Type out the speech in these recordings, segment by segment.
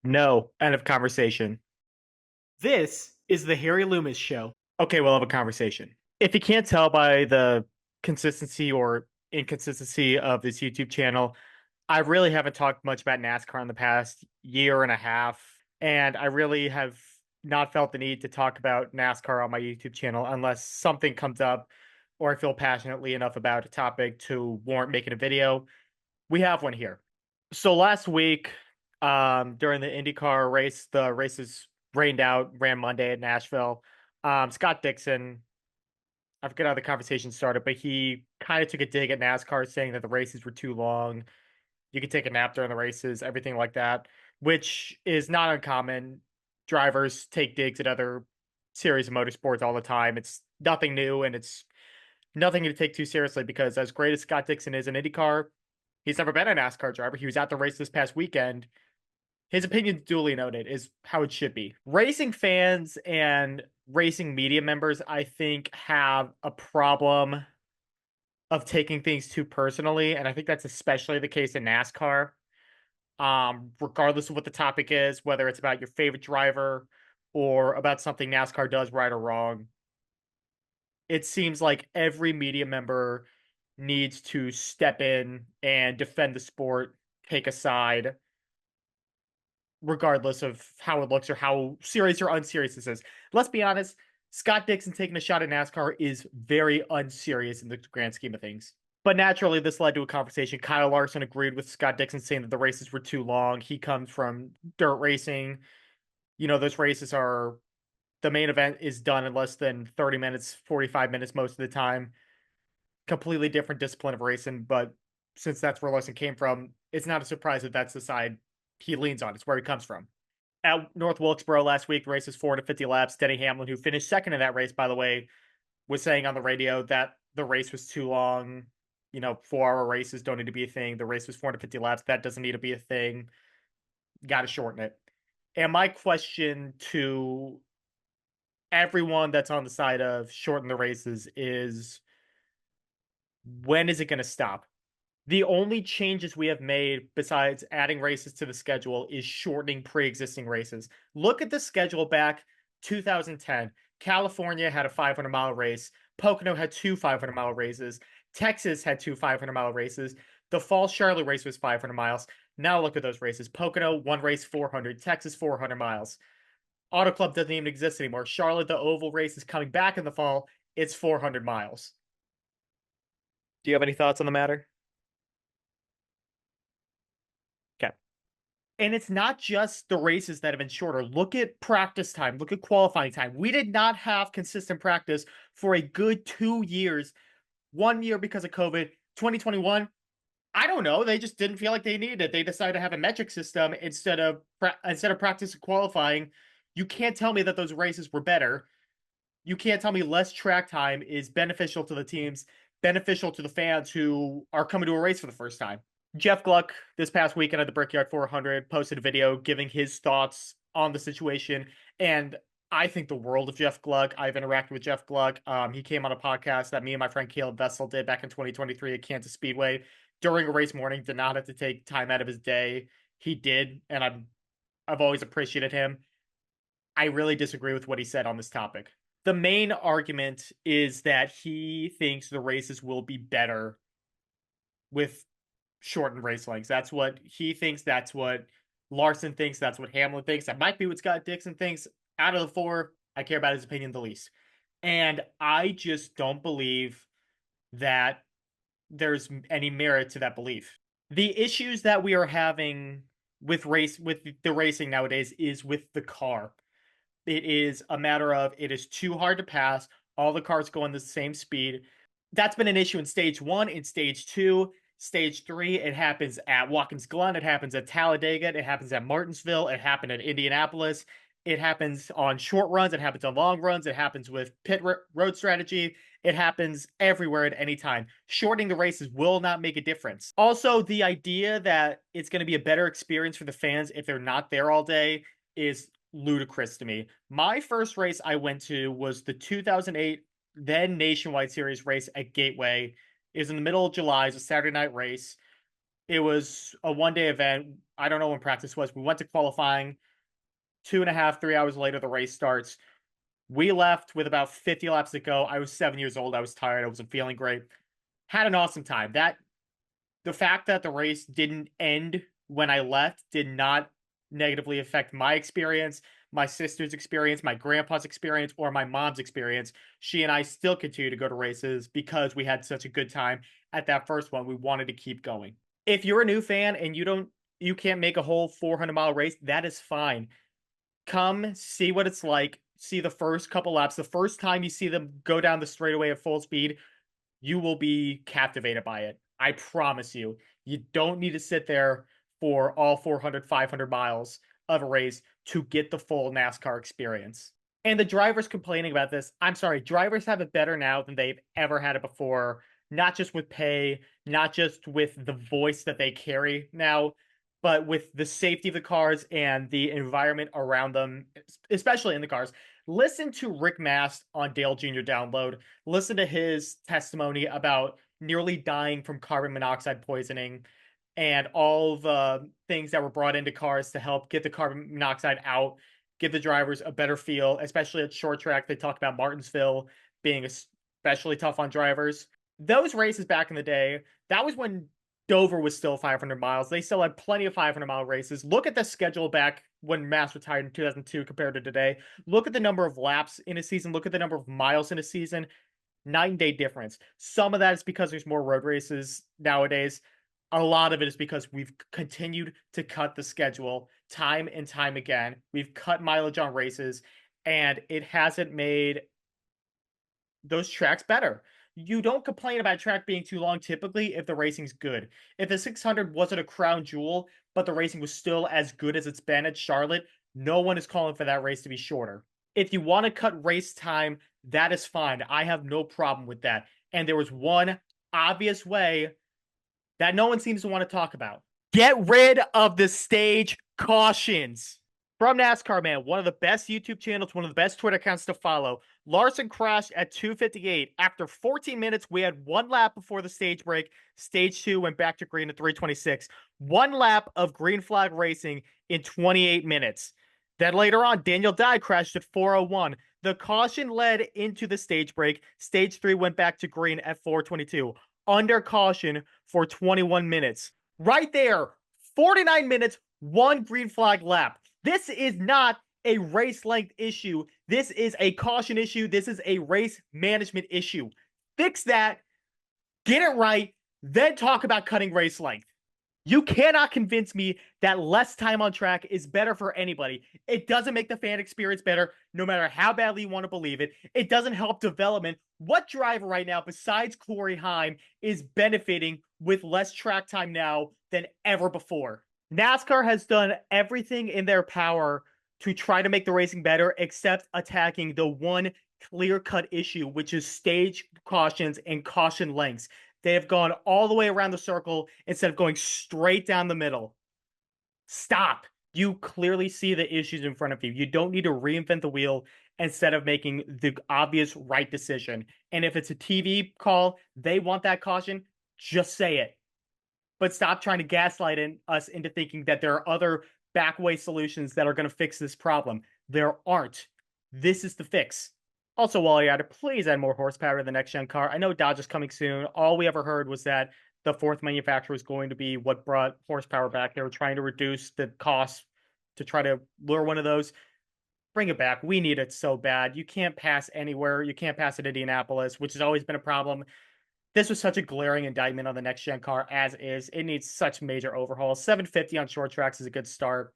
No. End of conversation. This is the Harry Loomis Show. Okay, we'll have a conversation. If you can't tell by the consistency or inconsistency of this YouTube channel, I really haven't talked much about NASCAR in the past year and a half, and I really have not felt the need to talk about NASCAR on my YouTube channel unless something comes up or I feel passionately enough about a topic to warrant making a video. We have one here. So last week, during the IndyCar race, the races rained out, ran Monday at Nashville. Scott Dixon, I forget how the conversation started, but he kind of took a dig at NASCAR, saying that the races were too long. You could take a nap during the races, everything like that, which is not uncommon. Drivers take digs at other series of motorsports all the time. It's nothing new, and it's nothing to take too seriously because as great as Scott Dixon is in IndyCar, he's never been a NASCAR driver. He was at the race this past weekend. His opinion, duly noted, is how it should be. Racing fans and racing media members, I think, have a problem of taking things too personally, and I think that's especially the case in NASCAR. Regardless of what the topic is, whether it's about your favorite driver or about something NASCAR does right or wrong, it seems like every media member needs to step in and defend the sport, take a side, regardless of how it looks or how serious or unserious this is. Let's be honest, Scott Dixon taking a shot at NASCAR is very unserious in the grand scheme of things. But naturally, this led to a conversation. Kyle Larson agreed with Scott Dixon, saying that the races were too long. He comes from dirt racing. Those races are the main event is done in less than 30 minutes, 45 minutes most of the time. Completely different discipline of racing. But since that's where Larson came from, it's not a surprise that that's the side he leans on. It's where he comes from. At North Wilkesboro last week, the race is 450 laps. Denny Hamlin, who finished second in that race, by the way, was saying on the radio that the race was too long. 4-hour races don't need to be a thing. The race was 450 laps. That doesn't need to be a thing. Got to shorten it. And my question to everyone that's on the side of shorten the races is, when is it going to stop? The only changes we have made besides adding races to the schedule is shortening pre-existing races. Look at the schedule back 2010. California had a 500-mile race. Pocono had two 500-mile races. Texas had two 500-mile races. The fall Charlotte race was 500 miles. Now look at those races. Pocono, one race 400. Texas, 400 miles. Auto Club doesn't even exist anymore. Charlotte, the oval race, is coming back in the fall. It's 400 miles. Do you have any thoughts on the matter? Okay. And it's not just the races that have been shorter. Look at practice time. Look at qualifying time. We did not have consistent practice for a good 2 years. 1 year because of COVID. 2021, I don't know. They just didn't feel like they needed it. They decided to have a metric system instead of practice and qualifying. You can't tell me that those races were better. You can't tell me less track time is beneficial to the teams, beneficial to the fans who are coming to a race for the first time. Jeff Gluck, this past weekend at the Brickyard 400, posted a video giving his thoughts on the situation. And I think the world of Jeff Gluck. I've interacted with Jeff Gluck. He came on a podcast that me and my friend Caleb Vessel did back in 2023 at Kansas Speedway during a race morning. Did not have to take time out of his day. He did, and I've always appreciated him. I really disagree with what he said on this topic. The main argument is that he thinks the races will be better with shortened race lengths. That's what he thinks. That's what Larson thinks. That's what Hamlin thinks. That might be what Scott Dixon thinks. Out of the four, I care about his opinion the least. And I just don't believe that there's any merit to that belief. The issues that we are having with the racing nowadays is with the car. It is a matter of it is too hard to pass. All the cars go in the same speed. That's been an issue in stage one. In stage two, stage three, it happens at Watkins Glen. It happens at Talladega. It happens at Martinsville. It happened at Indianapolis. It happens on short runs. It happens on long runs. It happens with road strategy. It happens everywhere at any time. Shortening the races will not make a difference. Also, the idea that it's going to be a better experience for the fans if they're not there all day is ludicrous to me. My first race I went to was the 2008 then Nationwide Series race at Gateway. It was in the middle of July. It was a Saturday night race. It was a 1 day event. I don't know when practice was. We went to qualifying. 2.5, 3 hours later, the race starts. We left with about 50 laps to go. I was 7 years old. I was tired. I wasn't feeling great. Had an awesome time. The fact that the race didn't end when I left did not negatively affect my experience, my sister's experience, my grandpa's experience, or my mom's experience. She and I still continue to go to races because we had such a good time at that first one. We wanted to keep going. If you're a new fan and you can't make a whole 400-mile race, that is fine. Come see what it's like. See the first couple laps. The first time you see them go down the straightaway at full speed, you will be captivated by it. I promise you. You don't need to sit there for all 400, 500 miles of a race to get the full NASCAR experience. And the drivers complaining about this, I'm sorry, drivers have it better now than they've ever had it before, not just with pay, not just with the voice that they carry now, but with the safety of the cars and the environment around them, especially in the cars. Listen to Rick Mast on Dale Jr. Download. Listen to his testimony about nearly dying from carbon monoxide poisoning and all the things that were brought into cars to help get the carbon monoxide out, give the drivers a better feel, especially at short track. They talk about Martinsville being especially tough on drivers. Those races back in the day, that was when Dover was still 500 miles. They still had plenty of 500-mile races. Look at the schedule back when Mass retired in 2002 compared to today. Look at the number of laps in a season. Look at the number of miles in a season. Night and day difference. Some of that is because there's more road races nowadays. A lot of it is because we've continued to cut the schedule time and time again. We've cut mileage on races, and it hasn't made those tracks better. You don't complain about a track being too long typically if the racing's good. If the 600 wasn't a crown jewel, but the racing was still as good as it's been at Charlotte, no one is calling for that race to be shorter. If you want to cut race time, that is fine. I have no problem with that. And there was one obvious way that no one seems to want to talk about. Get rid of the stage cautions. From NASCAR Man, one of the best YouTube channels, one of the best Twitter accounts to follow. Larson crashed at 2:58. After 14 minutes, we had one lap before the stage break. Stage 2 went back to green at 3:26. One lap of green flag racing in 28 minutes. Then later on, Daniel Dye crashed at 4:01. The caution led into the stage break. Stage 3 went back to green at 4:22. Under caution for 21 minutes. Right there, 49 minutes, one green flag lap. This is not a race length issue. This is a caution issue. This is a race management issue. Fix that, get it right, then talk about cutting race length. You cannot convince me that less time on track is better for anybody. It doesn't make the fan experience better, no matter how badly you want to believe it. It doesn't help development. What driver right now, besides Corey Heim, is benefiting with less track time now than ever before? NASCAR has done everything in their power to try to make the racing better, except attacking the one clear-cut issue, which is stage cautions and caution lengths. They have gone all the way around the circle instead of going straight down the middle. Stop. You clearly see the issues in front of you. You don't need to reinvent the wheel instead of making the obvious right decision. And if it's a TV call, they want that caution, just say it. But stop trying to gaslight us into thinking that there are other backway solutions that are going to fix this problem. There aren't. This is the fix. Also, while you're at it, please add more horsepower to the next gen car. I know Dodge is coming soon. All we ever heard was that the fourth manufacturer was going to be what brought horsepower back. They were trying to reduce the cost to try to lure one of those. Bring it back. We need it so bad. You can't pass anywhere. You can't pass at Indianapolis, which has always been a problem. This was such a glaring indictment on the next gen car as is. It needs such major overhauls. 750 on short tracks is a good start.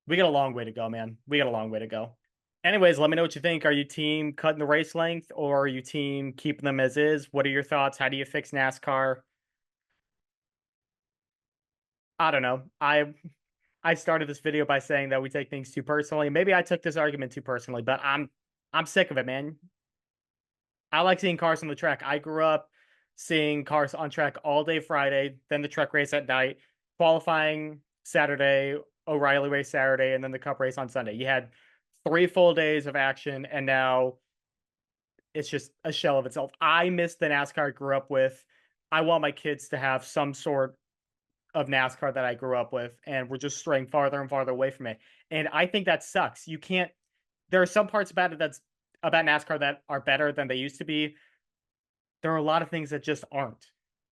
We got a long way to go, man. We got a long way to go. Anyways, let me know what you think. Are you team cutting the race length or are you team keeping them as is? What are your thoughts? How do you fix NASCAR? I don't know. I started this video by saying that we take things too personally. Maybe I took this argument too personally, but I'm sick of it, man. I like seeing cars on the track. I grew up seeing cars on track all day Friday, then the truck race at night, qualifying Saturday, O'Reilly race Saturday, and then the Cup race on Sunday. You had 3 full days of action, and now it's just a shell of itself. I miss the NASCAR I grew up with. I want my kids to have some sort of NASCAR that I grew up with, and we're just straying farther and farther away from it. And I think that sucks. You can't there are some parts about it that's about NASCAR that are better than they used to be. There are a lot of things that just aren't.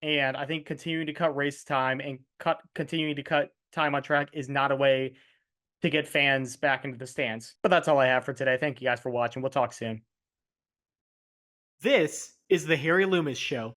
And I think continuing to cut race time and continuing to cut time on track is not a way to get fans back into the stands. But that's all I have for today. Thank you guys for watching. We'll talk soon. This is the Harry Loomis Show.